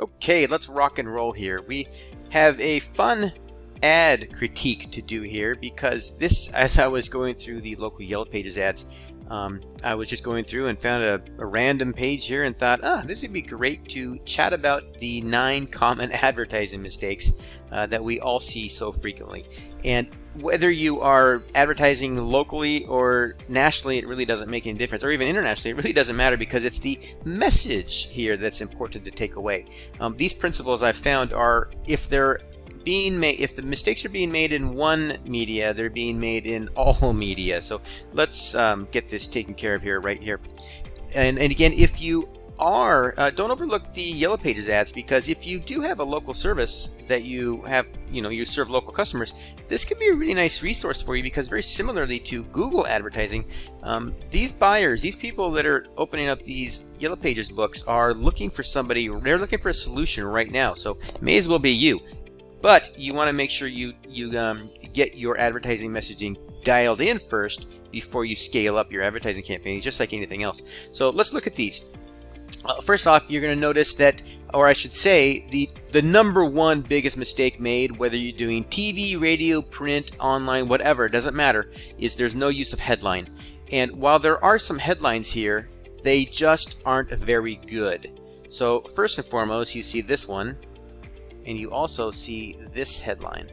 Okay, let's rock and roll here. We have a fun ad critique to do here because this, as I was going through the local Yellow Pages ads, I was just going through and found a random page here and thought, this would be great to chat about the 9 common advertising mistakes that we all see so frequently. And whether you are advertising locally or nationally, it really doesn't make any difference, or even internationally, it really doesn't matter because it's the message here that's important to take away. These principles I've found are, if they're being made, if the mistakes are being made in one media, they're being made in all media. So let's get this taken care of here, right here. And again, if you are, don't overlook the Yellow Pages ads, because if you do have a local service that you have, you serve local customers, this could be a really nice resource for you, because very similarly to Google advertising, these buyers, these people that are opening up these Yellow Pages books are looking for somebody, they're looking for a solution right now. So it may as well be you. But you want to make sure you get your advertising messaging dialed in first before you scale up your advertising campaigns, just like anything else. So let's look at these. First off, you're going to notice that, or I should say, the number one biggest mistake made, whether you're doing TV, radio, print, online, whatever, it doesn't matter, is there's no use of headline. And while there are some headlines here, they just aren't very good. So first and foremost, you see this one, and you also see this headline.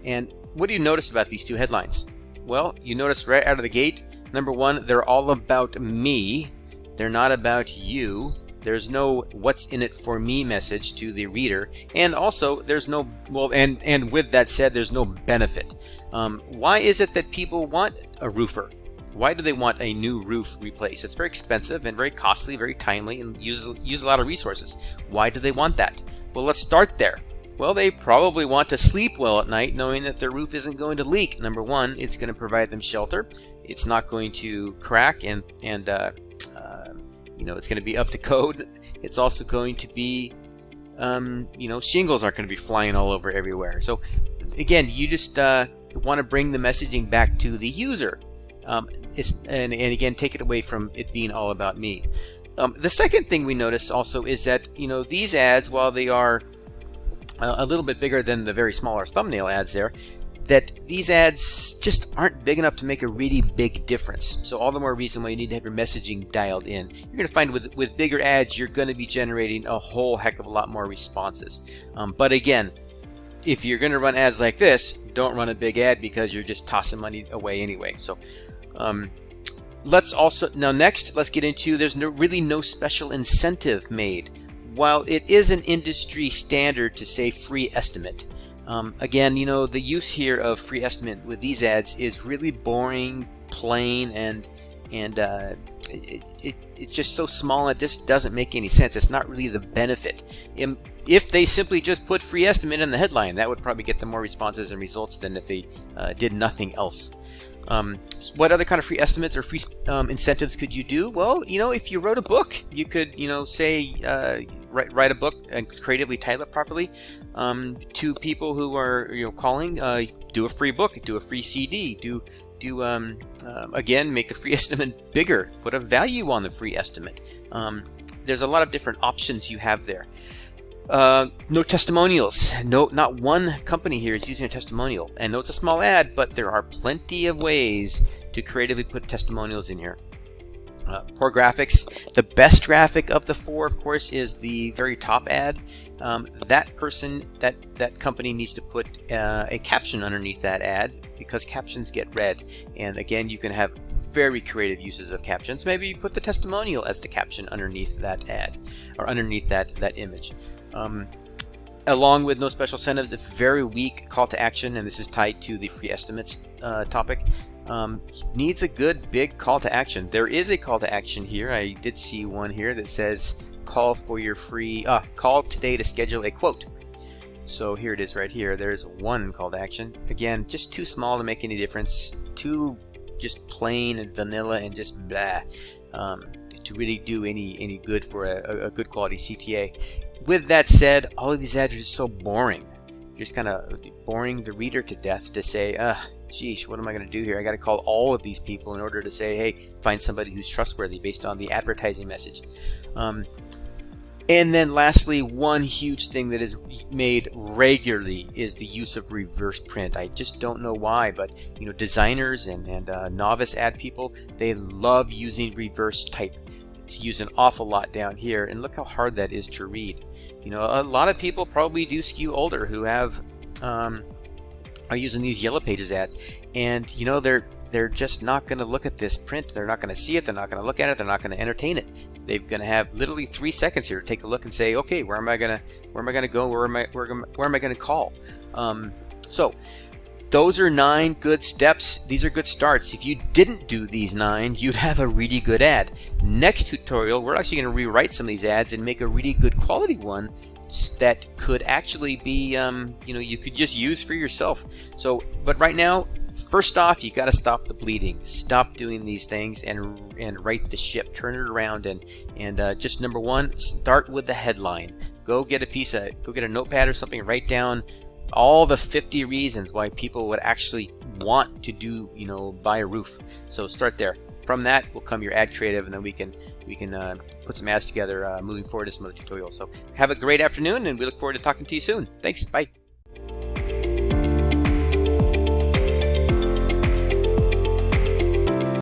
And what do you notice about these two headlines? Well, you notice right out of the gate, number one, they're all about me. They're not about you. There's no what's in it for me message to the reader. And also, there's no, well, and with that said, there's no benefit. Why is it that people want a roofer? Why do they want a new roof replaced? It's very expensive and very costly, very timely, and use a lot of resources. Why do they want that? Well, let's start there. Well, they probably want to sleep well at night knowing that their roof isn't going to leak. Number one, it's going to provide them shelter. It's not going to crack and it's going to be up to code. It's also going to be, shingles aren't going to be flying all over everywhere. So again, you just want to bring the messaging back to the user. And again, take it away from it being all about me. The second thing we notice also is that, these ads, while they are a little bit bigger than the very smaller thumbnail ads there, that these ads just aren't big enough to make a really big difference. So all the more reason why you need to have your messaging dialed in. You're going to find with bigger ads, you're going to be generating a whole heck of a lot more responses. But again, if you're going to run ads like this, don't run a big ad, because you're just tossing money away anyway. So let's get into, there's really no special incentive made. While it is an industry standard to say free estimate, again, the use here of free estimate with these ads is really boring, plain, and it's just so small, it just doesn't make any sense. It's not really the benefit. If they simply just put free estimate in the headline, that would probably get them more responses and results than if they did nothing else. What other kind of free estimates or free incentives could you do? Well, if you wrote a book, you could, say, write a book and creatively title it properly to people who are, calling. Do a free book, do a free CD, again, make the free estimate bigger, put a value on the free estimate. There's a lot of different options you have there. No testimonials. No, not one company here is using a testimonial. And no, it's a small ad, but there are plenty of ways to creatively put testimonials in here. Poor graphics. The best graphic of the 4, of course, is the very top ad. That company needs to put a caption underneath that ad, because captions get read. And again, you can have very creative uses of captions. Maybe you put the testimonial as the caption underneath that ad, or underneath that image. Along with no special incentives, a very weak call to action, and this is tied to the free estimates topic, needs a good big call to action. There is a call to action here. I did see one here that says call today to schedule a quote. So here it is right here. There's one call to action. Again, just too small to make any difference. Too just plain and vanilla and just blah to really do any good for a good quality CTA. With that said, all of these ads are just so boring. You're just kind of boring the reader to death to say, geez, what am I going to do here? I got to call all of these people in order to say, hey, find somebody who's trustworthy based on the advertising message. And then lastly, one huge thing that is made regularly is the use of reverse print. I just don't know why, but designers and novice ad people, they love using reverse type. It's used an awful lot down here, and look how hard that is to read. A lot of people probably do skew older who have are using these Yellow Pages ads, and they're just not going to look at this print. They're not going to see it. They're not going to look at it. They're not going to entertain it. They're going to have literally 3 seconds here to take a look and say, okay, where am I going to go? Where am I going to call? So those are 9 good steps. These are good starts. If you didn't do these 9, you'd have a really good ad. Next tutorial, we're actually going to rewrite some of these ads and make a really good quality one that could actually be, you could just use for yourself. So, but right now, first off, you got to stop the bleeding. Stop doing these things and right the ship. Turn it around and just number 1, start with the headline. Go get a notepad or something. Write down all the 50 reasons why people would actually want to buy a roof. So start there. From that will come your ad creative, and then we can put some ads together moving forward to some other tutorials. So have a great afternoon, and we look forward to talking to you soon. Thanks. Bye.